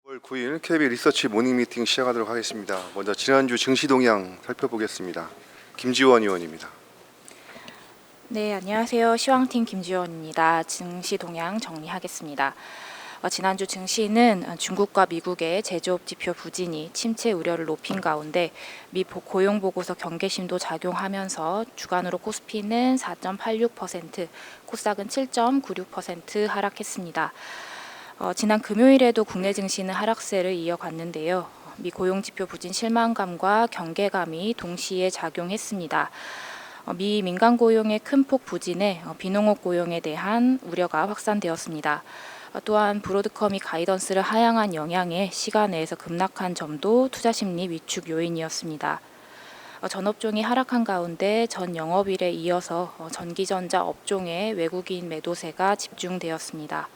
9월 9일 KB 리서치 모닝 미팅 시작하도록 하겠습니다. 먼저 지난주 증시 동향 살펴보겠습니다. 김지원 의원입니다. 네, 안녕하세요. 시황팀 김지원입니다. 증시 동향 정리하겠습니다. 지난주 증시는 중국과 미국의 제조업 지표 부진이 침체 우려를 높인 가운데 미 고용 보고서 경계심도 작용하면서 주간으로 코스피는 4.86%, 코스닥은 7.96% 하락했습니다. 지난 금요일에도 국내 증시는 하락세를 이어갔는데요. 미 고용지표 부진 실망감과 경계감이 동시에 작용했습니다. 미 민간 고용의 큰 폭 부진에 비농업 고용에 대한 우려가 확산되었습니다. 또한 브로드컴이 가이던스를 하향한 영향에 시간 내에서 급락한 점도 투자 심리 위축 요인이었습니다. 전업종이 하락한 가운데 전 영업일에 이어서 전기전자 업종의 외국인 매도세가 집중되었습니다.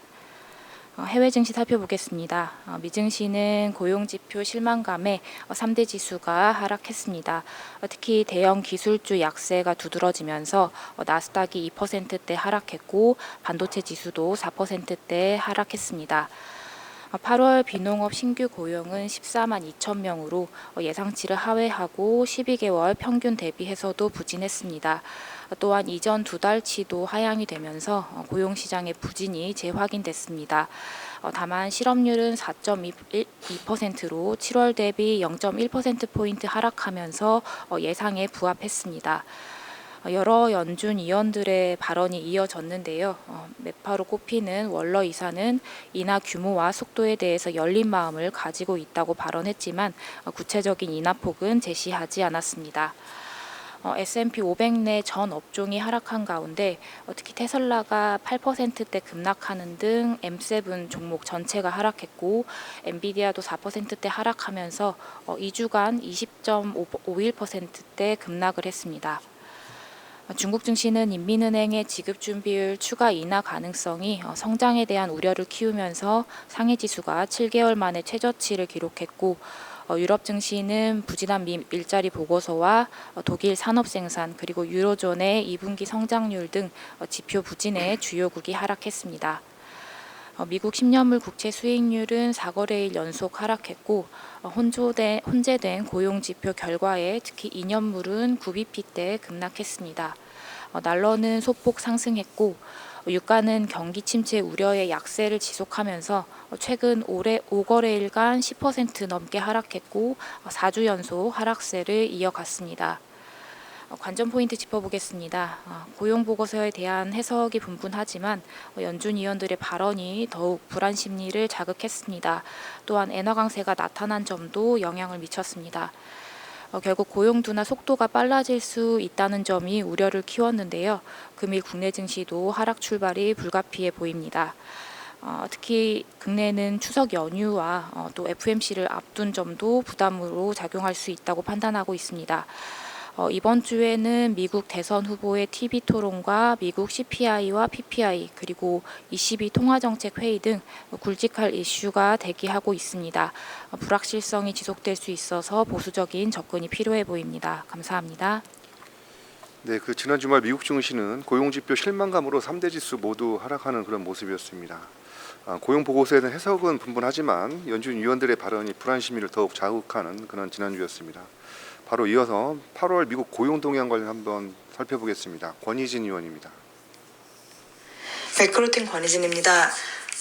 해외 증시 살펴보겠습니다. 미증시는 고용지표 실망감에 3대 지수가 하락했습니다. 특히 대형 기술주 약세가 두드러지면서 나스닥이 2%대 하락했고 반도체 지수도 4%대 하락했습니다. 8월 비농업 신규 고용은 14만 2천 명으로 예상치를 하회하고 12개월 평균 대비해서도 부진했습니다. 또한 이전 두 달치도 하향이 되면서 고용시장의 부진이 재확인됐습니다. 다만 실업률은 4.2%로 7월 대비 0.1%포인트 하락하면서 예상에 부합했습니다. 여러 연준 위원들의 발언이 이어졌는데요. 매파로 꼽히는 월러 이사는 인하 규모와 속도에 대해서 열린 마음을 가지고 있다고 발언했지만 구체적인 인하폭은 제시하지 않았습니다. S&P 500 내 전 업종이 하락한 가운데 특히 테슬라가 8%대 급락하는 등 M7 종목 전체가 하락했고 엔비디아도 4%대 하락하면서 2주간 20.51%대 급락을 했습니다. 중국 증시는 인민은행의 지급준비율 추가 인하 가능성이 성장에 대한 우려를 키우면서 상해지수가 7개월 만에 최저치를 기록했고 유럽 증시는 부진한 미 일자리 보고서와 독일 산업생산 그리고 유로존의 2분기 성장률 등 지표 부진에 주요국이 하락했습니다. 미국 10년물 국채 수익률은 4거래일 연속 하락했고 혼재된 고용지표 결과에 특히 2년물은 9bp대 급락했습니다. 달러는 소폭 상승했고 유가는 경기 침체 우려의 약세를 지속하면서 최근 올해 5거래일간 10% 넘게 하락했고 4주 연속 하락세를 이어갔습니다. 관전 포인트 짚어보겠습니다. 고용 보고서에 대한 해석이 분분하지만 연준 위원들의 발언이 더욱 불안 심리를 자극했습니다. 또한 엔화 강세가 나타난 점도 영향을 미쳤습니다. 결국 고용 둔화 속도가 빨라질 수 있다는 점이 우려를 키웠는데요. 금일 국내 증시도 하락 출발이 불가피해 보입니다. 특히 국내는 추석 연휴와 또 FOMC를 앞둔 점도 부담으로 작용할 수 있다고 판단하고 있습니다. 이번 주에는 미국 대선 후보의 TV 토론과 미국 CPI와 PPI 그리고 ECB 통화정책 회의 등 굵직할 이슈가 대기하고 있습니다. 불확실성이 지속될 수 있어서 보수적인 접근이 필요해 보입니다. 감사합니다. 네, 지난 주말 미국 증시는 고용지표 실망감으로 3대 지수 모두 하락하는 그런 모습이었습니다. 고용 보고서에 대한 해석은 분분하지만 연준 위원들의 발언이 불안 심리를 더욱 자극하는 그런 지난주였습니다. 바로 이어서 8월 미국 고용 동향 관련 한번 살펴보겠습니다. 권희진 의원입니다. 매크로팀 권희진입니다.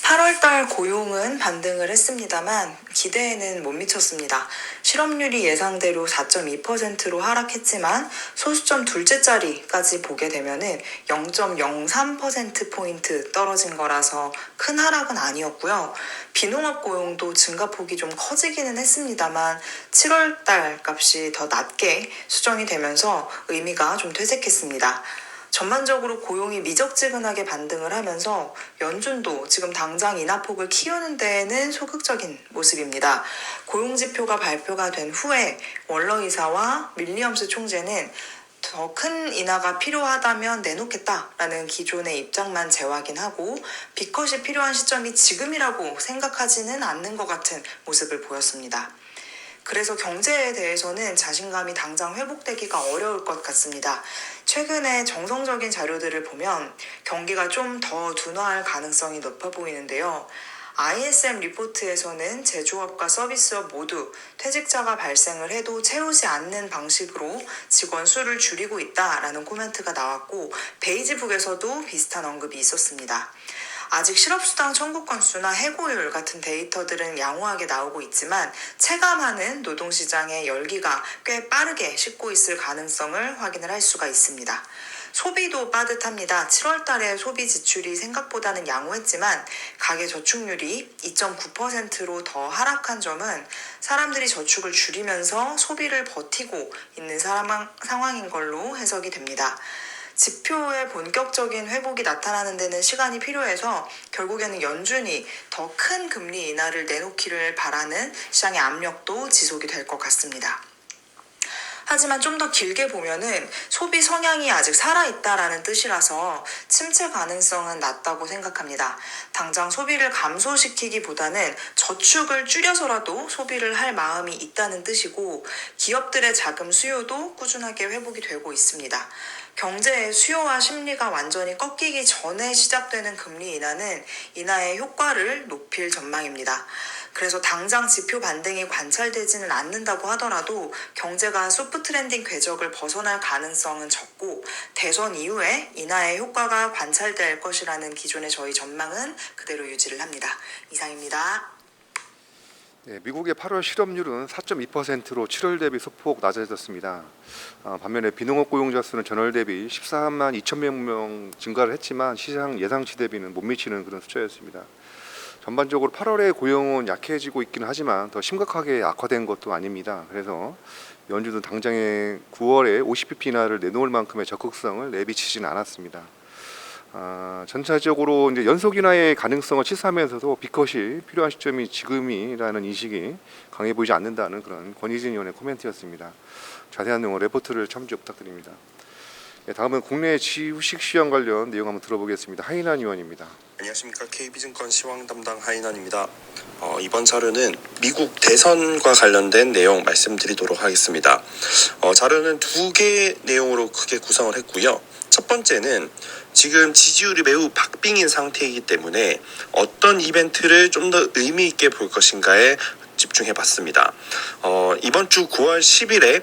8월달 고용은 반등을 했습니다만 기대에는 못 미쳤습니다. 실업률이 예상대로 4.2%로 하락했지만 소수점 둘째 자리까지 보게 되면은 0.03%포인트 떨어진 거라서 큰 하락은 아니었고요. 비농업 고용도 증가폭이 좀 커지기는 했습니다만 7월달 값이 더 낮게 수정이 되면서 의미가 좀 퇴색했습니다. 전반적으로 고용이 미적지근하게 반등을 하면서 연준도 지금 당장 인하폭을 키우는 데에는 소극적인 모습입니다. 고용지표가 발표가 된 후에 월러 이사와 윌리엄스 총재는 더 큰 인하가 필요하다면 내놓겠다라는 기존의 입장만 재확인하고 비컷이 필요한 시점이 지금이라고 생각하지는 않는 것 같은 모습을 보였습니다. 그래서 경제에 대해서는 자신감이 당장 회복되기가 어려울 것 같습니다. 최근에 정성적인 자료들을 보면 경기가 좀 더 둔화할 가능성이 높아 보이는데요. ISM 리포트에서는 제조업과 서비스업 모두 퇴직자가 발생을 해도 채우지 않는 방식으로 직원 수를 줄이고 있다라는 코멘트가 나왔고, 베이지북에서도 비슷한 언급이 있었습니다. 아직 실업수당 청구 건수나 해고율 같은 데이터들은 양호하게 나오고 있지만 체감하는 노동시장의 열기가 꽤 빠르게 식고 있을 가능성을 확인을 할 수가 있습니다. 소비도 빠듯합니다. 7월 달에 소비 지출이 생각보다는 양호했지만 가계 저축률이 2.9%로 더 하락한 점은 사람들이 저축을 줄이면서 소비를 버티고 있는 상황인 걸로 해석이 됩니다. 지표의 본격적인 회복이 나타나는 데는 시간이 필요해서 결국에는 연준이 더 큰 금리 인하를 내놓기를 바라는 시장의 압력도 지속이 될 것 같습니다. 하지만 좀 더 길게 보면은 소비 성향이 아직 살아있다라는 뜻이라서 침체 가능성은 낮다고 생각합니다. 당장 소비를 감소시키기보다는 저축을 줄여서라도 소비를 할 마음이 있다는 뜻이고, 기업들의 자금 수요도 꾸준하게 회복이 되고 있습니다. 경제의 수요와 심리가 완전히 꺾이기 전에 시작되는 금리 인하는 인하의 효과를 높일 전망입니다. 그래서 당장 지표 반등이 관찰되지는 않는다고 하더라도 경제가 소프트 랜딩 궤적을 벗어날 가능성은 적고, 대선 이후에 인하의 효과가 관찰될 것이라는 기존의 저희 전망은 그대로 유지를 합니다. 이상입니다. 네, 미국의 8월 실업률은 4.2%로 7월 대비 소폭 낮아졌습니다. 반면에 비농업 고용자 수는 전월 대비 14만 2천 명 증가를 했지만 시장 예상치 대비는 못 미치는 그런 숫자였습니다. 전반적으로 8월의 고용은 약해지고 있기는 하지만 더 심각하게 악화된 것도 아닙니다. 그래서 연준은 당장에 9월에 50bp 인하를 내놓을 만큼의 적극성을 내비치지는 않았습니다. 전체적으로 이제 연속 인하의 가능성을 치사하면서도 비컷이 필요한 시점이 지금이라는 인식이 강해 보이지 않는다는 그런 권희진 의원의 코멘트였습니다. 자세한 내용은 레포트를 참조 부탁드립니다. 네, 다음은 국내 주식 시황 관련 내용 한번 들어보겠습니다. 하인한 의원입니다. 안녕하십니까. KB증권 시황 담당 하인환입니다. 이번 자료는 미국 대선과 관련된 내용 말씀드리도록 하겠습니다. 자료는 두 개의 내용으로 크게 구성을 했고요. 첫 번째는 지금 지지율이 매우 박빙인 상태이기 때문에 어떤 이벤트를 좀 더 의미 있게 볼 것인가에 집중해 봤습니다. 이번 주 9월 10일에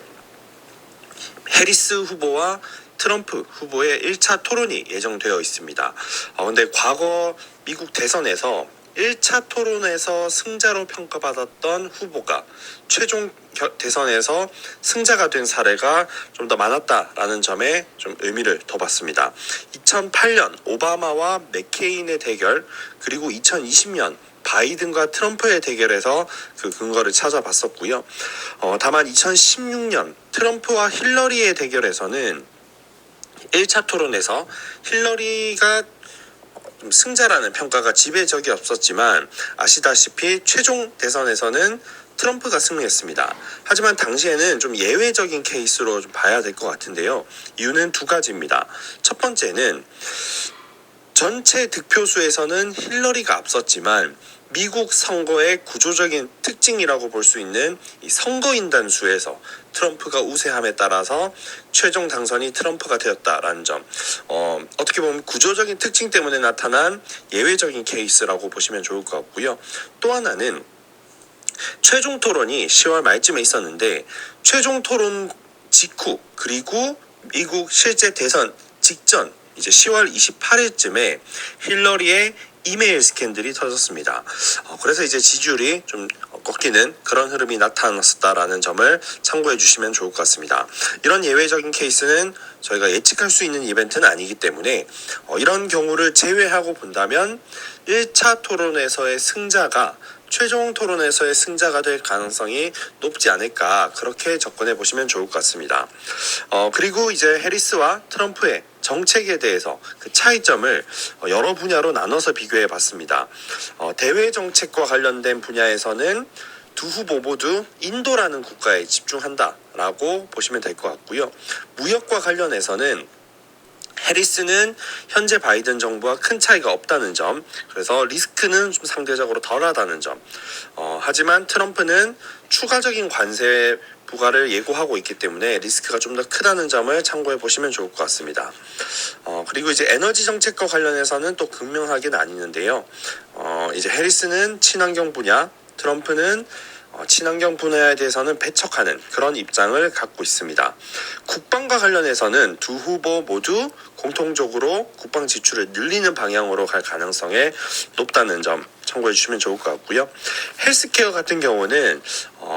해리스 후보와 트럼프 후보의 1차 토론이 예정되어 있습니다. 근데 과거 미국 대선에서 1차 토론에서 승자로 평가받았던 후보가 최종 대선에서 승자가 된 사례가 좀 더 많았다라는 점에 좀 의미를 둬봤습니다. 2008년 오바마와 맥케인의 대결, 그리고 2020년 바이든과 트럼프의 대결에서 그 근거를 찾아봤었고요. 다만 2016년 트럼프와 힐러리의 대결에서는 1차 토론에서 힐러리가 좀 승자라는 평가가 지배적이 없었지만 아시다시피 최종 대선에서는 트럼프가 승리했습니다. 하지만 당시에는 좀 예외적인 케이스로 좀 봐야 될 것 같은데요. 이유는 두 가지입니다. 첫 번째는 전체 득표수에서는 힐러리가 앞섰지만 미국 선거의 구조적인 특징이라고 볼 수 있는 이 선거인단 수에서 트럼프가 우세함에 따라서 최종 당선이 트럼프가 되었다라는 점, 어떻게 보면 구조적인 특징 때문에 나타난 예외적인 케이스라고 보시면 좋을 것 같고요. 또 하나는 최종 토론이 10월 말쯤에 있었는데 최종 토론 직후, 그리고 미국 실제 대선 직전 이제 10월 28일쯤에 힐러리의 이메일 스캔들이 터졌습니다. 그래서 이제 지지율이 좀 꺾이는 그런 흐름이 나타났었다라는 점을 참고해 주시면 좋을 것 같습니다. 이런 예외적인 케이스는 저희가 예측할 수 있는 이벤트는 아니기 때문에 이런 경우를 제외하고 본다면 1차 토론에서의 승자가 최종 토론에서의 승자가 될 가능성이 높지 않을까, 그렇게 접근해 보시면 좋을 것 같습니다. 그리고 이제 해리스와 트럼프의 정책에 대해서 그 차이점을 여러 분야로 나눠서 비교해 봤습니다. 대외 정책과 관련된 분야에서는 두 후보 모두 인도라는 국가에 집중한다라고 보시면 될 것 같고요. 무역과 관련해서는 해리스는 현재 바이든 정부와 큰 차이가 없다는 점, 그래서 리스크는 좀 상대적으로 덜하다는 점. 하지만 트럼프는 추가적인 관세 부과를 예고하고 있기 때문에 리스크가 좀 더 크다는 점을 참고해 보시면 좋을 것 같습니다. 그리고 이제 에너지 정책과 관련해서는 또 극명하게 나뉘는데요. 이제 해리스는 친환경 분야, 트럼프는 친환경 분야에 대해서는 배척하는 그런 입장을 갖고 있습니다. 국방과 관련해서는 두 후보 모두 공통적으로 국방 지출을 늘리는 방향으로 갈 가능성이 높다는 점 참고해 주시면 좋을 것 같고요. 헬스케어 같은 경우는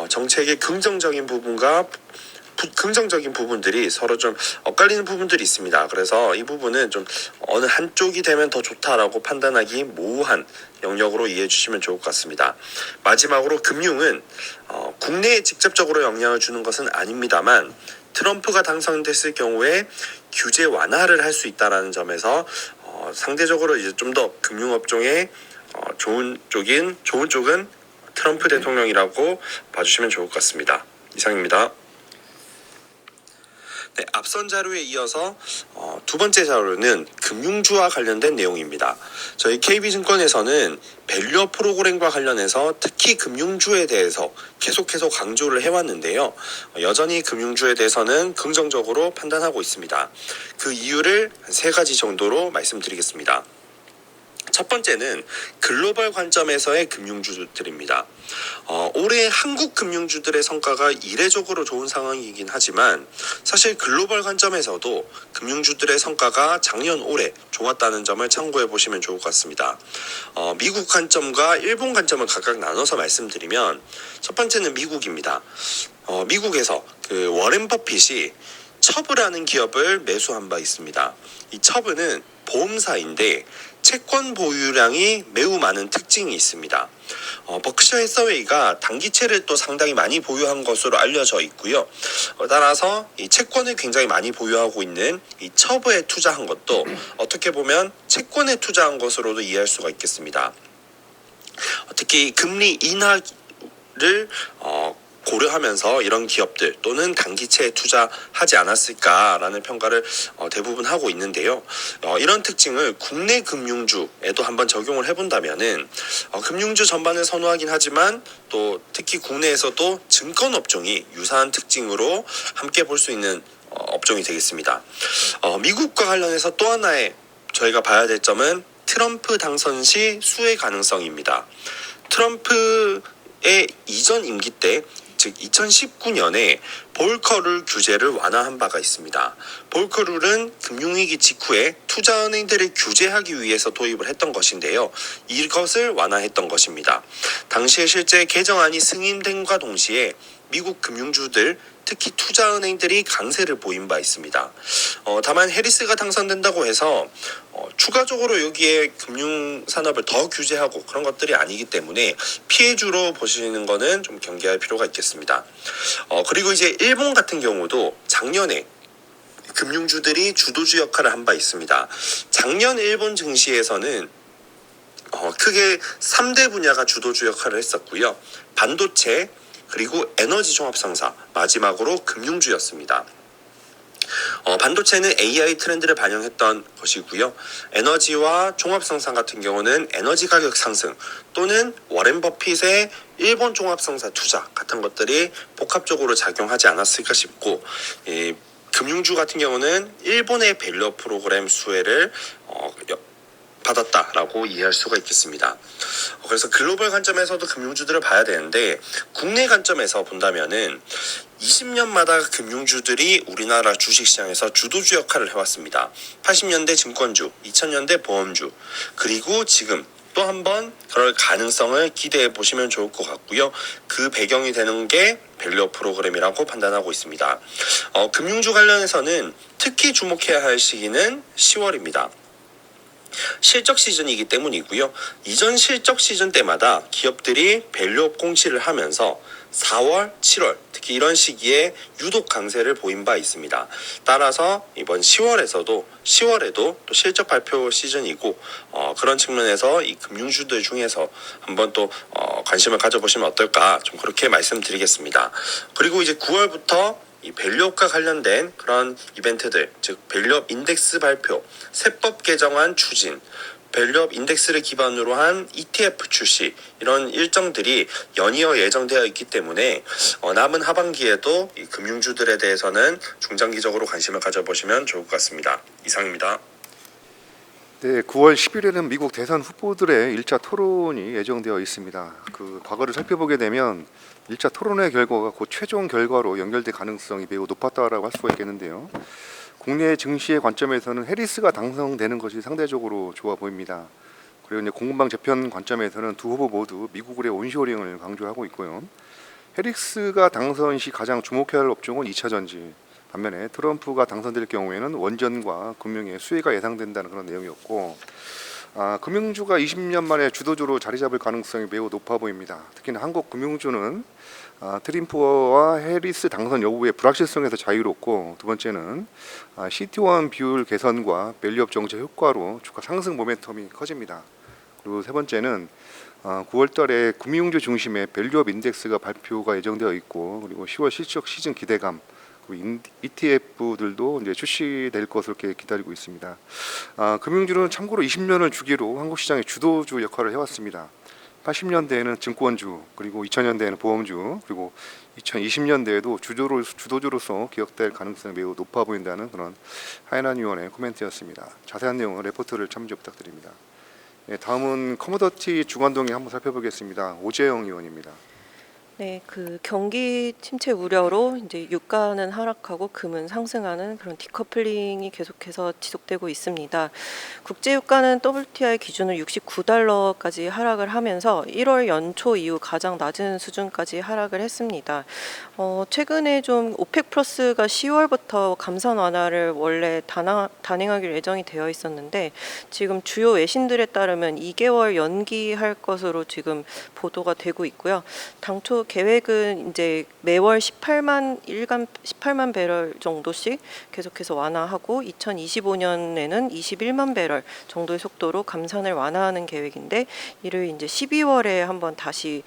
정책의 긍정적인 부분과 긍정적인 부분들이 서로 좀 엇갈리는 부분들이 있습니다. 그래서 이 부분은 좀 어느 한쪽이 되면 더 좋다라고 판단하기 모호한 영역으로 이해해 주시면 좋을 것 같습니다. 마지막으로 금융은 국내에 직접적으로 영향을 주는 것은 아닙니다만 트럼프가 당선됐을 경우에 규제 완화를 할 수 있다라는 점에서 상대적으로 이제 좀 더 금융업종에 좋은 쪽은 트럼프 대통령이라고 봐주시면 좋을 것 같습니다. 이상입니다. 네, 앞선 자료에 이어서 두 번째 자료는 금융주와 관련된 내용입니다. 저희 KB증권에서는 밸류업 프로그램과 관련해서 특히 금융주에 대해서 계속해서 강조를 해왔는데요. 여전히 금융주에 대해서는 긍정적으로 판단하고 있습니다. 그 이유를 한 3가지 정도로 말씀드리겠습니다. 첫 번째는 글로벌 관점에서의 금융주들입니다. 올해 한국 금융주들의 성과가 이례적으로 좋은 상황이긴 하지만 사실 글로벌 관점에서도 금융주들의 성과가 작년 올해 좋았다는 점을 참고해 보시면 좋을 것 같습니다. 미국 관점과 일본 관점을 각각 나눠서 말씀드리면 첫 번째는 미국입니다. 미국에서 그 워렌 버핏이 처브라는 기업을 매수한 바 있습니다. 이 처브는 보험사인데 채권 보유량이 매우 많은 특징이 있습니다. 버크셔 해서웨이가 단기채를 또 상당히 많이 보유한 것으로 알려져 있고요. 따라서 이 채권을 굉장히 많이 보유하고 있는 이 처브에 투자한 것도 어떻게 보면 채권에 투자한 것으로도 이해할 수가 있겠습니다. 특히 금리 인하를 고려하면서 이런 기업들 또는 단기채에 투자하지 않았을까라는 평가를 대부분 하고 있는데요. 이런 특징을 국내 금융주에도 한번 적용을 해본다면은 금융주 전반을 선호하긴 하지만 또 특히 국내에서도 증권 업종이 유사한 특징으로 함께 볼 수 있는 업종이 되겠습니다. 미국과 관련해서 또 하나의 저희가 봐야 될 점은 트럼프 당선 시 수혜 가능성입니다. 트럼프의 이전 임기 때 즉 2019년에 볼커룰 규제를 완화한 바가 있습니다. 볼커룰은 금융위기 직후에 투자은행들을 규제하기 위해서 도입을 했던 것인데요. 이것을 완화했던 것입니다. 당시에 실제 개정안이 승인됨과 동시에 미국 금융주들 특히 투자은행들이 강세를 보인 바 있습니다. 다만 해리스가 당선된다고 해서 추가적으로 여기에 금융산업을 더 규제하고 그런 것들이 아니기 때문에 피해주로 보시는 거는 좀 경계할 필요가 있겠습니다. 그리고 이제 일본 같은 경우도 작년에 금융주들이 주도주 역할을 한 바 있습니다. 작년 일본 증시에서는 크게 3대 분야가 주도주 역할을 했었고요. 반도체, 그리고 에너지 종합상사, 마지막으로 금융주였습니다. 반도체는 AI 트렌드를 반영했던 것이고요. 에너지와 종합상사 같은 경우는 에너지 가격 상승 또는 워렌 버핏의 일본 종합상사 투자 같은 것들이 복합적으로 작용하지 않았을까 싶고, 금융주 같은 경우는 일본의 밸류업 프로그램 수혜를 받았다라고 이해할 수가 있겠습니다. 그래서 글로벌 관점에서도 금융주들을 봐야 되는데 국내 관점에서 본다면은 20년마다 금융주들이 우리나라 주식시장에서 주도주 역할을 해왔습니다. 80년대 증권주, 2000년대 보험주, 그리고 지금 또 한 번 그럴 가능성을 기대해 보시면 좋을 것 같고요. 그 배경이 되는 게 밸류업 프로그램이라고 판단하고 있습니다. 금융주 관련해서는 특히 주목해야 할 시기는 10월입니다. 실적 시즌이기 때문이고요. 이전 실적 시즌 때마다 기업들이 밸류업 공시를 하면서 4월, 7월 특히 이런 시기에 유독 강세를 보인 바 있습니다. 따라서 이번 10월에도 또 실적 발표 시즌이고 그런 측면에서 이 금융주들 중에서 한번 또 관심을 가져보시면 어떨까 좀 그렇게 말씀드리겠습니다. 그리고 이제 9월부터 이 밸류업과 관련된 그런 이벤트들, 즉 밸류업 인덱스 발표, 세법 개정안 추진, 밸류업 인덱스를 기반으로 한 ETF 출시, 이런 일정들이 연이어 예정되어 있기 때문에 남은 하반기에도 이 금융주들에 대해서는 중장기적으로 관심을 가져보시면 좋을 것 같습니다. 이상입니다. 네, 9월 10일에는 미국 대선 후보들의 1차 토론이 예정되어 있습니다. 그 과거를 살펴보게 되면 1차 토론의 결과가 곧 최종 결과로 연결될 가능성이 매우 높았다라고 할 수가 있겠는데요. 국내 증시의 관점에서는 해리스가 당선되는 것이 상대적으로 좋아 보입니다. 그리고 이제 공급망 재편 관점에서는 두 후보 모두 미국의 온쇼링을 강조하고 있고요. 해리스가 당선 시 가장 주목해야 할 업종은 2차 전지. 반면에 트럼프가 당선될 경우에는 원전과 금융의 수혜가 예상된다는 그런 내용이었고, 금융주가 20년 만에 주도주로 자리 잡을 가능성이 매우 높아 보입니다. 특히나 한국 금융주는 트럼프와 해리스 당선 여부의 불확실성에서 자유롭고, 두 번째는 CET1 비율 개선과 밸류업 정책 효과로 주가 상승 모멘텀이 커집니다. 그리고 세 번째는 9월 달에 금융주 중심의 밸류업 인덱스가 발표가 예정되어 있고, 그리고 10월 실적 시즌 기대감, ETF들도 이제 출시될 것으로 이렇게 기다리고 있습니다. 금융주는 참고로 20년을 주기로 한국 시장의 주도주 역할을 해왔습니다. 80년대에는 증권주, 그리고 2000년대에는 보험주, 그리고 2020년대에도 주도주로서 기억될 가능성이 매우 높아 보인다는 그런 하이난 의원의 코멘트였습니다. 자세한 내용은 레포트를 참조 부탁드립니다. 네, 다음은 커머더티 주간동에 한번 살펴보겠습니다. 오재영 의원입니다. 네, 그 경기 침체 우려로 이제 유가는 하락하고 금은 상승하는 그런 디커플링이 계속해서 지속되고 있습니다. 국제 유가는 WTI 기준으로 69달러까지 하락을 하면서 1월 연초 이후 가장 낮은 수준까지 하락을 했습니다. 최근에 좀 오펙 플러스가 10월부터 감산 완화를 원래 단행하기로 예정이 되어 있었는데 지금 주요 외신들에 따르면 2개월 연기할 것으로 지금 보도가 되고 있고요. 당초 계획은 이제 매월 18만 배럴 정도씩 계속해서 완화하고 2025년에는 21만 배럴 정도의 속도로 감산을 완화하는 계획인데 이를 이제 12월에 한번 다시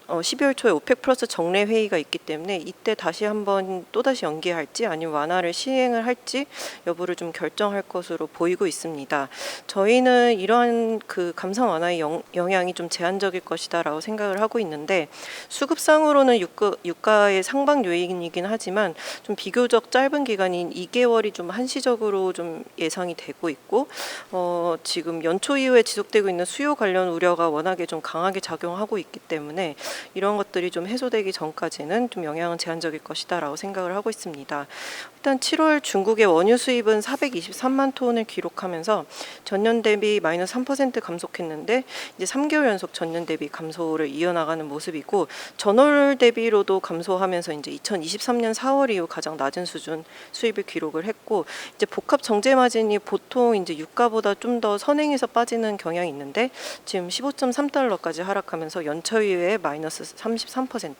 12월 초에 오펙 플러스 정례 회의가 있기 때문에 이때 다시 한번 또다시 연기할지 아니면 완화를 시행을 할지 여부를 좀 결정할 것으로 보이고 있습니다. 저희는 이러한 그 감산 완화의 영향이 좀 제한적일 것이다라고 생각을 하고 있는데 수급상으로는 유가의 상방 요인이긴 하지만 좀 비교적 짧은 기간인 2개월이 좀 한시적으로 좀 예상이 되고 있고 지금 연초 이후에 지속되고 있는 수요 관련 우려가 워낙에 좀 강하게 작용하고 있기 때문에 이런 것들이 좀 해소되기 전까지는 좀 영향은 제한적일 것이다라고 생각을 하고 있습니다. 일단 7월 중국의 원유 수입은 423만 톤을 기록하면서 전년 대비 마이너스 3% 감속했는데 이제 3개월 연속 전년 대비 감소를 이어나가는 모습이고 전월 대비로도 감소하면서 이제 2023년 4월 이후 가장 낮은 수준 수입을 기록을 했고 이제 복합 정제 마진이 보통 이제 유가보다 좀 더 선행해서 빠지는 경향이 있는데 지금 15.3달러까지 하락하면서 연초 이후에 마이너스 33%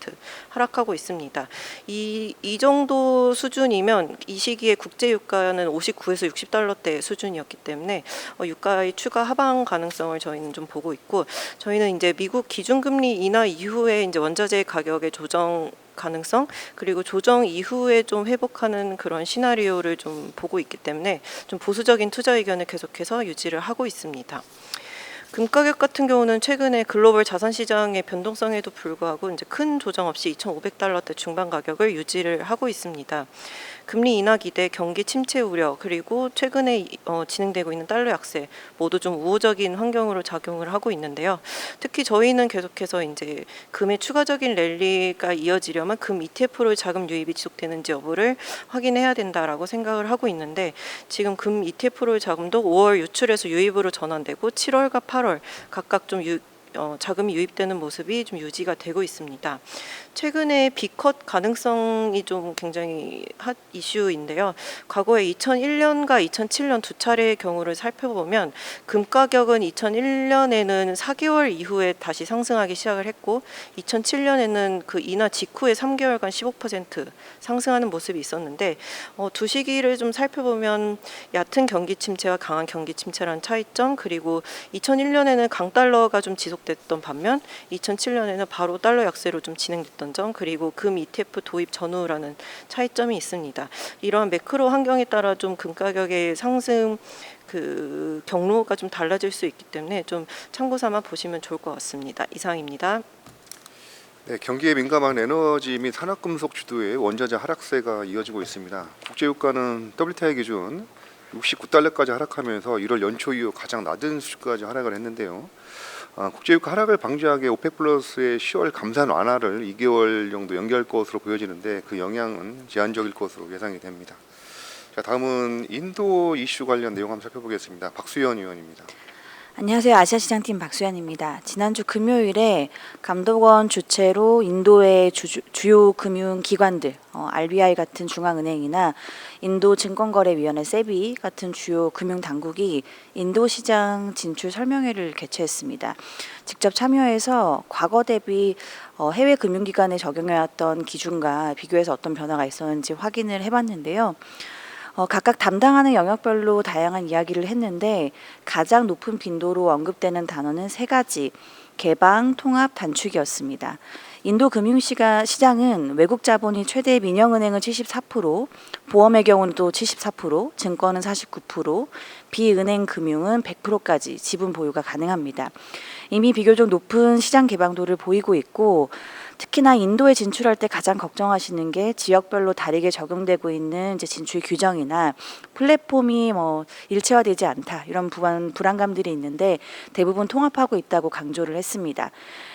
하락하고 있습니다. 이 정도 수준이면 이 시기에 국제 유가는 59에서 60달러대 수준이었기 때문에 유가의 추가 하방 가능성을 저희는 좀 보고 있고 저희는 이제 미국 기준금리 인하 이후에 이제 원자재 가격의 조정 가능성 그리고 조정 이후에 좀 회복하는 그런 시나리오를 좀 보고 있기 때문에 좀 보수적인 투자 의견을 계속해서 유지를 하고 있습니다. 금 가격 같은 경우는 최근에 글로벌 자산 시장의 변동성에도 불구하고 이제 큰 조정 없이 2,500달러대 중반 가격을 유지를 하고 있습니다. 금리 인하 기대, 경기 침체 우려, 그리고 최근에 진행되고 있는 달러 약세 모두 좀 우호적인 환경으로 작용을 하고 있는데요. 특히 저희는 계속해서 이제 금의 추가적인 랠리가 이어지려면 금 ETF로 자금 유입이 지속되는지 여부를 확인해야 된다라고 생각을 하고 있는데 지금 금 ETF로 자금도 5월 유출에서 유입으로 전환되고 7월과 8월 각각 좀 자금이 유입되는 모습이 좀 유지가 되고 있습니다. 최근에 비컷 가능성이 좀 굉장히 핫 이슈인데요. 과거에 2001년과 2007년 두 차례의 경우를 살펴보면 금 가격은 2001년에는 4개월 이후에 다시 상승하기 시작을 했고 2007년에는 그 인하 직후에 3개월간 15% 상승하는 모습이 있었는데 두 시기를 좀 살펴보면 얕은 경기 침체와 강한 경기 침체라는 차이점 그리고 2001년에는 강달러가 좀 지속 지속됐던 반면 2007년에는 바로 달러 약세로 좀 진행됐던 점, 그리고 금 ETF 도입 전후라는 차이점이 있습니다. 이러한 매크로 환경에 따라 좀 금 가격의 상승 그 경로가 좀 달라질 수 있기 때문에 좀 참고 삼아 보시면 좋을 것 같습니다. 이상입니다. 네, 경기에 민감한 에너지 및 산업금속 주도의 원자재 하락세가 이어지고 있습니다. 국제유가는 WTI 기준 69달러까지 하락하면서 1월 연초 이후 가장 낮은 수준까지 하락을 했는데요. 국제유가 하락을 방지하기 위해 오펙 플러스의 10월 감산 완화를 2개월 정도 연기할 것으로 보여지는데 그 영향은 제한적일 것으로 예상이 됩니다. 자, 다음은 인도 이슈 관련 내용 한번 살펴보겠습니다. 박수현 의원입니다. 안녕하세요. 아시아시장팀 박수현입니다. 지난주 금요일에 감독원 주최로 인도의 주요 금융기관들, RBI 같은 중앙은행이나 인도증권거래위원회 세비 같은 주요 금융당국이 인도 시장 진출 설명회를 개최했습니다. 직접 참여해서 과거 대비 해외 금융기관에 적용해왔던 기준과 비교해서 어떤 변화가 있었는지 확인을 해봤는데요. 각각 담당하는 영역별로 다양한 이야기를 했는데 가장 높은 빈도로 언급되는 단어는 세 가지, 개방, 통합, 단축이었습니다. 인도 금융시장은 외국 자본이 최대 민영은행은 74%, 보험의 경우는 또 74%, 증권은 49%, 비은행 금융은 100%까지 지분 보유가 가능합니다. 이미 비교적 높은 시장 개방도를 보이고 있고 특히나 인도에 진출할 때 가장 걱정하시는 게 지역별로 다르게 적용되고 있는 이제 진출 규정이나 플랫폼이 일체화되지 않다 이런 불안감들이 있는데 대부분 통합하고 있다고 강조를 했습니다.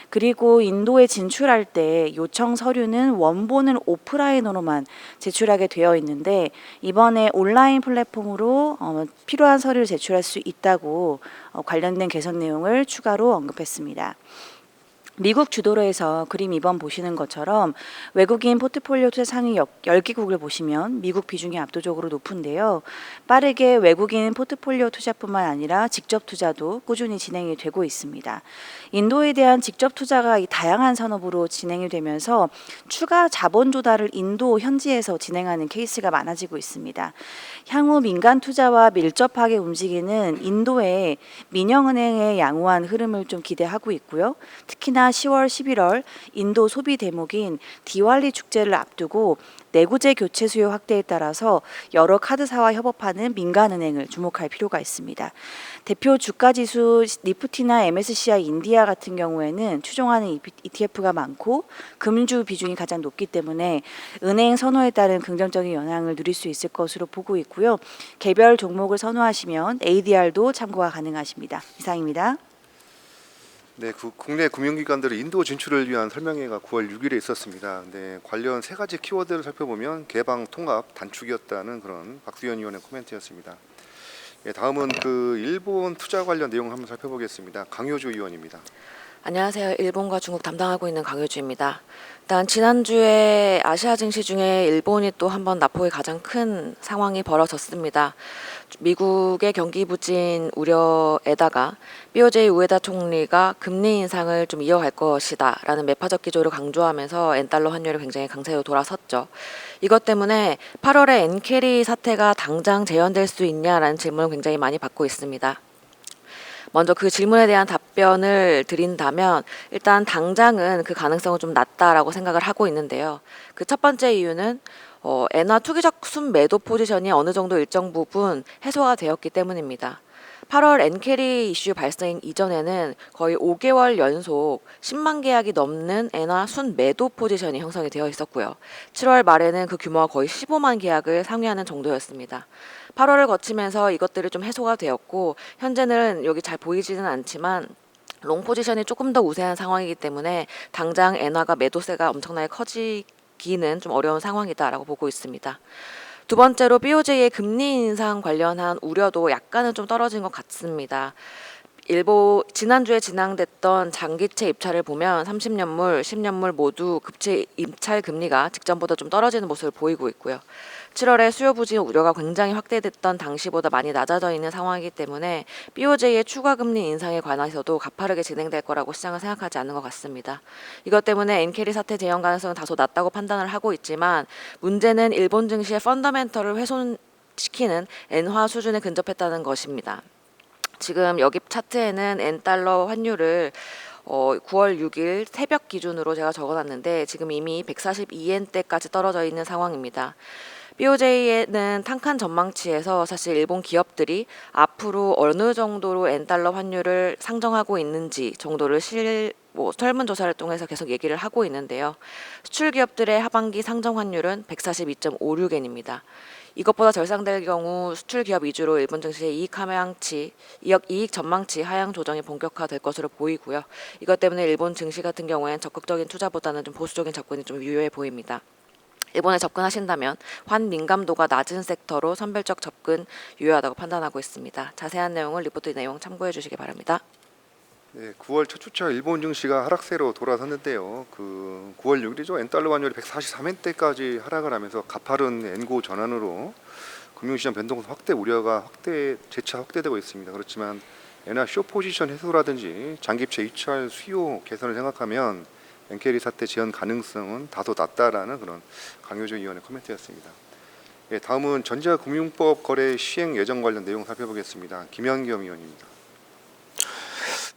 그리고 인도에 진출할 때 요청 서류는 원본은 오프라인으로만 제출하게 되어 있는데 이번에 온라인 플랫폼으로 필요한 서류를 제출할 수 있다고 관련된 개선 내용을 추가로 언급했습니다. 미국 주도로 해서 그림 2번 보시는 것처럼 외국인 포트폴리오 투자 상위 10개국을 보시면 미국 비중이 압도적으로 높은데요. 빠르게 외국인 포트폴리오 투자뿐만 아니라 직접 투자도 꾸준히 진행이 되고 있습니다. 인도에 대한 직접 투자가 다양한 산업으로 진행이 되면서 추가 자본 조달을 인도 현지에서 진행하는 케이스가 많아지고 있습니다. 향후 민간 투자와 밀접하게 움직이는 인도의 민영은행의 양호한 흐름을 좀 기대하고 있고요. 특히나 10월, 11월 인도 소비 대목인 디왈리 축제를 앞두고 내구재 교체 수요 확대에 따라서 여러 카드사와 협업하는 민간은행을 주목할 필요가 있습니다. 대표 주가지수 니프티나 MSCI 인디아 같은 경우에는 추종하는 ETF가 많고 금주 비중이 가장 높기 때문에 은행 선호에 따른 긍정적인 영향을 누릴 수 있을 것으로 보고 있고요. 개별 종목을 선호하시면 ADR도 참고가 가능하십니다. 이상입니다. 네, 국내 금융기관들의 인도 진출을 위한 설명회가 9월 6일에 있었습니다. 네, 관련 세 가지 키워드를 살펴보면 개방, 통합, 단축이었다는 그런 박수현 의원의 코멘트였습니다. 네, 다음은 일본 투자 관련 내용을 한번 살펴보겠습니다. 강효주 의원입니다. 안녕하세요. 일본과 중국 담당하고 있는 강효주입니다. 일단 지난주에 아시아 증시 중에 일본이 또 한번 낙폭이 가장 큰 상황이 벌어졌습니다. 미국의 경기 부진 우려에다가 BOJ 우에다 총리가 금리 인상을 좀 이어갈 것이다 라는 매파적 기조를 강조하면서 엔달러 환율이 굉장히 강세로 돌아섰죠. 이것 때문에 8월에 엔캐리 사태가 당장 재현될 수 있냐라는 질문을 굉장히 많이 받고 있습니다. 먼저 그 질문에 대한 답변을 드린다면 일단 당장은 그 가능성은 좀 낮다라고 생각을 하고 있는데요. 그 첫 번째 이유는 엔화 투기적 순매도 포지션이 어느 정도 일정 부분 해소가 되었기 때문입니다. 8월 엔캐리 이슈 발생 이전에는 거의 5개월 연속 10만 계약이 넘는 엔화 순매도 포지션이 형성이 되어 있었고요. 7월 말에는 그 규모가 거의 15만 계약을 상회하는 정도였습니다. 8월을 거치면서 이것들이 좀 해소가 되었고 현재는 여기 잘 보이지는 않지만 롱 포지션이 조금 더 우세한 상황이기 때문에 당장 엔화가 매도세가 엄청나게 커지기는 좀 어려운 상황이다라고 보고 있습니다. 두 번째로 BOJ의 금리 인상 관련한 우려도 약간은 좀 떨어진 것 같습니다. 지난주에 진행됐던 장기채 입찰을 보면 30년물, 10년물 모두 급체 입찰 금리가 직전보다 좀 떨어지는 모습을 보이고 있고요. 7월에 수요 부진 우려가 굉장히 확대됐던 당시보다 많이 낮아져 있는 상황이기 때문에 BOJ의 추가 금리 인상에 관해서도 가파르게 진행될 거라고 시장은 생각하지 않는 것 같습니다. 이것 때문에 엔캐리 사태 재현 가능성은 다소 낮다고 판단을 하고 있지만 문제는 일본 증시의 펀더멘털을 훼손시키는 엔화 수준에 근접했다는 것입니다. 지금 여기 차트에는 엔달러 환율을 9월 6일 새벽 기준으로 제가 적어놨는데 지금 이미 142엔대까지 떨어져 있는 상황입니다. BOJ는 탄칸 전망치에서 사실 일본 기업들이 앞으로 어느 정도로 엔달러 환율을 상정하고 있는지 정도를 설문조사를 통해서 계속 얘기를 하고 있는데요. 수출 기업들의 하반기 상정 환율은 142.56엔입니다. 이것보다 절상될 경우 수출 기업 위주로 일본 증시의 이익 전망치 하향 조정이 본격화될 것으로 보이고요. 이것 때문에 일본 증시 같은 경우에는 적극적인 투자보다는 좀 보수적인 접근이 좀 유효해 보입니다. 일본에 접근하신다면 환 민감도가 낮은 섹터로 선별적 접근 유효하다고 판단하고 있습니다. 자세한 내용은 리포트 내용 참고해 주시기 바랍니다. 네, 9월 첫 주차 일본 증시가 하락세로 돌아섰는데요. 그 9월 6일이죠. 엔달러 환율이 143엔대까지 하락을 하면서 가파른 엔고 전환으로 금융시장 변동성 확대 우려가 재차 확대되고 있습니다. 그렇지만 엔화 쇼 포지션 해소라든지 장기채 입찰 수요 개선을 생각하면 엔캐리 사태 재현 가능성은 다소 낮다라는 그런 강효정 의원의 코멘트였습니다. 예, 다음은 전자금융법 거래 시행 예정 관련 내용 살펴보겠습니다. 김현겸 의원입니다.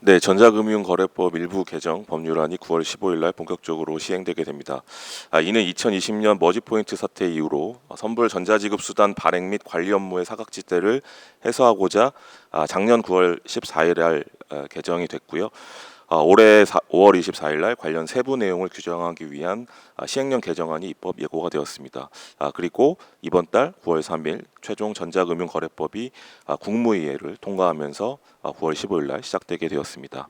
네, 전자금융거래법 일부 개정 법률안이 9월 15일 날 본격적으로 시행되게 됩니다. 이는 2020년 머지포인트 사태 이후로 선불 전자지급수단 발행 및 관리 업무의 사각지대를 해소하고자 작년 9월 14일 날 개정이 됐고요. 올해 5월 24일 날 관련 세부 내용을 규정하기 위한 시행령 개정안이 입법 예고가 되었습니다. 그리고 이번 달 9월 3일 최종 전자금융거래법이 국무회의를 통과하면서 9월 15일 날 시작되게 되었습니다.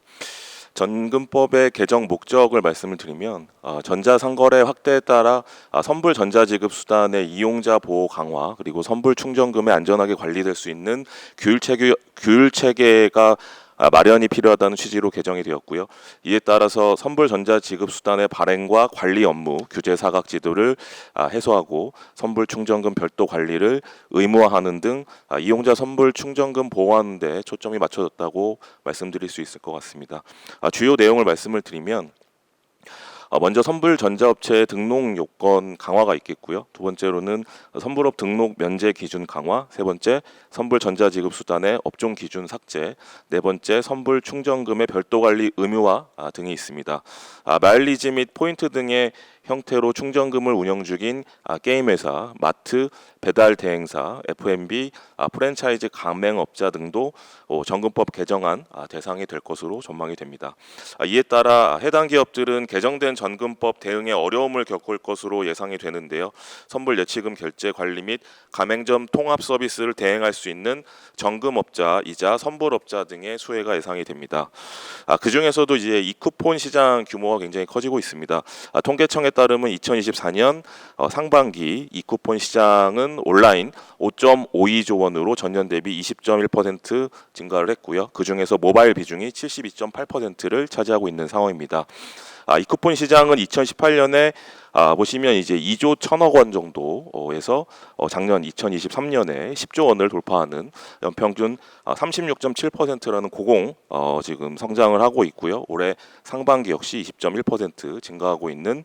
전금법의 개정 목적을 말씀을 드리면 전자상거래 확대에 따라 선불 전자지급 수단의 이용자 보호 강화 그리고 선불 충전금에 안전하게 관리될 수 있는 규율 체계가 마련이 필요하다는 취지로 개정이 되었고요. 이에 따라서 선불 전자지급 수단의 발행과 관리 업무 규제 사각지도를 해소하고 선불 충전금 별도 관리를 의무화하는 등 이용자 선불 충전금 보호하는 데 초점이 맞춰졌다고 말씀드릴 수 있을 것 같습니다. 주요 내용을 말씀을 드리면 먼저 선불 전자업체의 등록 요건 강화가 있겠고요. 두 번째로는 선불업 등록 면제 기준 강화, 세 번째 선불 전자지급 수단의 업종 기준 삭제, 네 번째 선불 충전금의 별도 관리 의무화 등이 있습니다. 마일리지 및 포인트 등의 형태로 충전금을 운영 중인 게임회사, 마트, 배달 대행사, F&B, 프랜차이즈 가맹업자 등도 전금법 개정안 대상이 될 것으로 전망이 됩니다. 이에 따라 해당 기업들은 개정된 전금법 대응에 어려움을 겪을 것으로 예상이 되는데요. 선불 예치금 결제 관리 및 가맹점 통합 서비스를 대행할 수 있는 정금업자이자 선불업자 등의 수혜가 예상이 됩니다. 그 중에서도 이제 이쿠폰 시장 규모가 굉장히 커지고 있습니다. 통계청에 따르면 2024년 상반기 이쿠폰 시장은 온라인 5.52조 원으로 전년 대비 20.1% 증가를 했고요. 그 중에서 모바일 비중이 72.8%를 차지하고 있는 상황입니다. 이쿠폰 시장은 2018년에 보시면 이제 2조 1천억 원 정도에서 작년 2023년에 10조 원을 돌파하는 연평균 36.7%라는 고공 지금 성장을 하고 있고요. 올해 상반기 역시 20.1% 증가하고 있는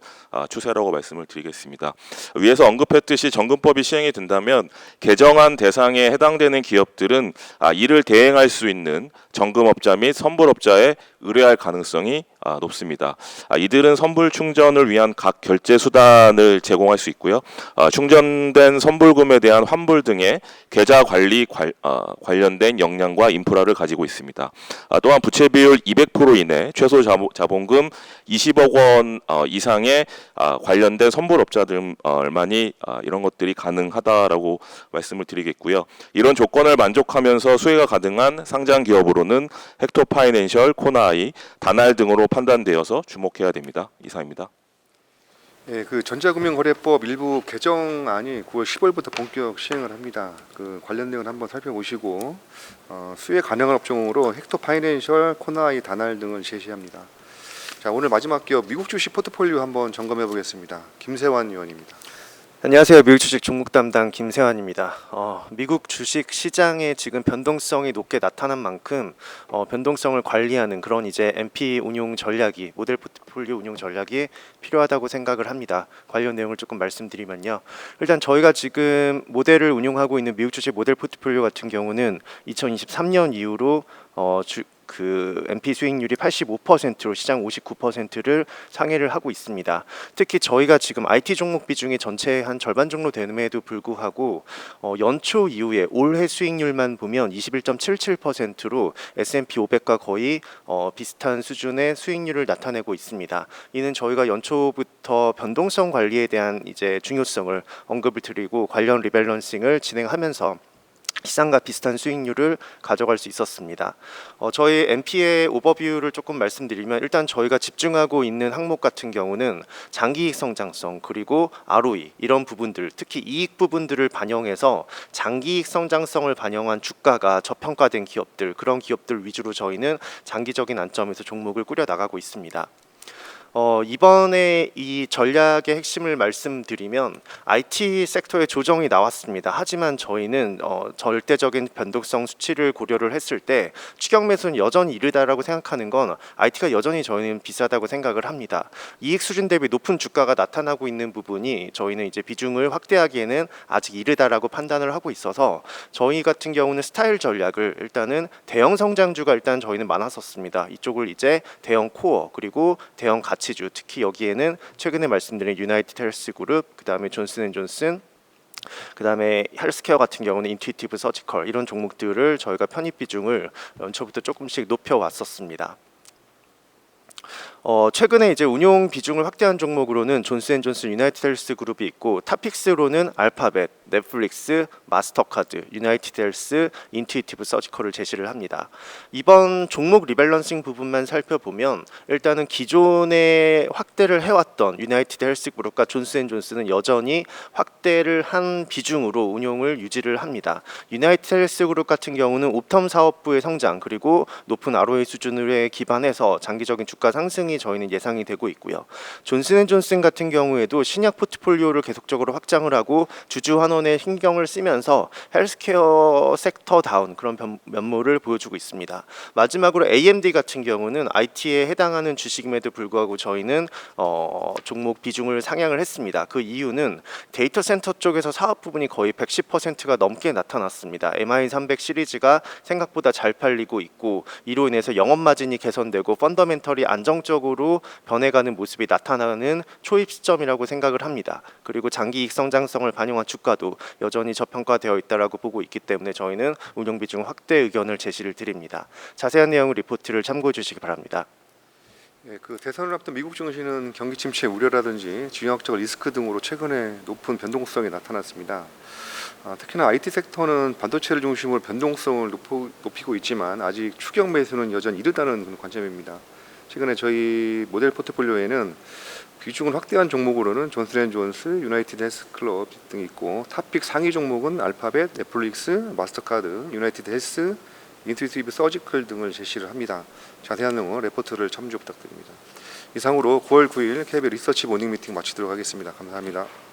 추세라고 말씀을 드리겠습니다. 위에서 언급했듯이 전금법이 시행이 된다면 개정안 대상에 해당되는 기업들은 이를 대행할 수 있는 정금업자 및 선불업자에 의뢰할 가능성이 높습니다. 이들은 선불 충전을 위한 각 결제 수단을 제공할 수 있고요. 충전된 선불금에 대한 환불 등의 계좌 관리 관련된 역량과 인프라를 가지고 있습니다. 또한 부채 비율 200% 이내 최소 자본금 20억 원 이상의 관련된 선불업자들만이 이런 것들이 가능하다라고 말씀을 드리겠고요. 이런 조건을 만족하면서 수혜가 가능한 상장 기업으로는 헥토파이낸셜, 코나이, 다날 등으로 판단되어서 주목해야 됩니다. 이상입니다. 예, 그 전자금융거래법 일부 개정안이 9월 15일부터 본격 시행을 합니다. 그 관련 내용을 한번 살펴보시고 수혜 가능한 업종으로 헥토파이낸셜, 코나이, 다날 등을 제시합니다. 자, 오늘 마지막 기업 미국 주식 포트폴리오 한번 점검해 보겠습니다. 김세환 의원입니다. 안녕하세요. 미국 주식 종목 담당 김세환입니다. 미국 주식 시장의 지금 변동성이 높게 나타난 만큼 변동성을 관리하는 그런 이제 MP 운용 전략이 모델 포트폴리오 운용 전략이 필요하다고 생각을 합니다. 관련 내용을 조금 말씀드리면요. 일단 저희가 지금 모델을 운용하고 있는 미국 주식 모델 포트폴리오 같은 경우는 2023년 이후로 그 MP 수익률이 85%로 시장 59%를 상회를 하고 있습니다. 특히 저희가 지금 IT 종목 비중이 전체의 한 절반 정도 됨에도 불구하고 연초 이후에 올해 수익률만 보면 21.77%로 S&P 500과 거의 비슷한 수준의 수익률을 나타내고 있습니다. 이는 저희가 연초부터 변동성 관리에 대한 이제 중요성을 언급을 드리고 관련 리밸런싱을 진행하면서 시장과 비슷한 수익률을 가져갈 수 있었습니다. 저희 MP의 오버뷰를 조금 말씀드리면 일단 저희가 집중하고 있는 항목 같은 경우는 장기이익 성장성 그리고 ROE 이런 부분들 특히 이익 부분들을 반영해서 장기이익 성장성을 반영한 주가가 저평가된 기업들 그런 기업들 위주로 저희는 장기적인 관점에서 종목을 꾸려 나가고 있습니다. 이번에 이 전략의 핵심을 말씀드리면 IT 섹터의 조정이 나왔습니다. 하지만 저희는 절대적인 변동성 수치를 고려를 했을 때 추격 매수는 여전히 이르다라고 생각하는 건 IT가 여전히 저희는 비싸다고 생각을 합니다. 이익 수준 대비 높은 주가가 나타나고 있는 부분이 저희는 이제 비중을 확대하기에는 아직 이르다라고 판단을 하고 있어서 저희 같은 경우는 스타일 전략을 일단은 대형 성장주가 일단 저희는 많았었습니다. 이쪽을 이제 대형 코어 그리고 대형 가치주 특히 여기에는 최근에 말씀드린 유나이티드 헬스 그룹 그다음에 존슨앤존슨 그다음에 헬스케어 같은 경우는 인투이티브 서지컬 이런 종목들을 저희가 편입 비중을 연초부터 조금씩 높여 왔었습니다. 최근에 이제 운용 비중을 확대한 종목으로는 존슨앤존슨 유나이티드 헬스 그룹이 있고 탑픽스로는 알파벳, 넷플릭스, 마스터카드, 유나이티드 헬스, 인투이티브 서지컬을 제시를 합니다. 이번 종목 리밸런싱 부분만 살펴보면 일단은 기존에 확대를 해왔던 유나이티드 헬스 그룹과 존슨앤존슨은 여전히 확대를 한 비중으로 운용을 유지를 합니다. 유나이티드 헬스 그룹 같은 경우는 옵텀 사업부의 성장 그리고 높은 ROE 수준에 기반해서 장기적인 주가 상승이 저희는 예상이 되고 있고요. 존슨앤존슨 같은 경우에도 신약 포트폴리오를 계속적으로 확장을 하고 주주 환원에 신경을 쓰면서 헬스케어 섹터다운 그런 면모를 보여주고 있습니다. 마지막으로 AMD 같은 경우는 IT에 해당하는 주식임에도 불구하고 저희는 종목 비중을 상향을 했습니다. 그 이유는 데이터 센터 쪽에서 사업 부분이 거의 110%가 넘게 나타났습니다. MI300 시리즈가 생각보다 잘 팔리고 있고 이로 인해서 영업 마진이 개선되고 펀더멘털이 안정적으로 변해가는 모습이 나타나는 초입 시점이라고 생각을 합니다. 그리고 장기 이익 성장성을 반영한 주가도 여전히 저평가되어 있다라고 보고 있기 때문에 저희는 운용 비중 확대 의견을 제시를 드립니다. 자세한 내용 리포트를 참고해 주시기 바랍니다. 그 대선을 앞둔 미국 증시는 경기 침체 우려라든지 지정학적 리스크 등으로 최근에 높은 변동성이 나타났습니다. 특히나 IT 섹터는 반도체를 중심으로 변동성을 높이고 있지만 아직 추격 매수는 여전히 이르다는 관점입니다. 최근에 저희 모델 포트폴리오에는 비중을 확대한 종목으로는 존슨앤존슨, 유나이티드 헬스클럽 등이 있고 탑픽 상위 종목은 알파벳, 넷플릭스, 마스터카드, 유나이티드 헬스, 인투이티브 서지컬 등을 제시를 합니다. 자세한 내용은 레포트를 참조 부탁드립니다. 이상으로 9월 9일 KBL 리서치 모닝 미팅 마치도록 하겠습니다. 감사합니다.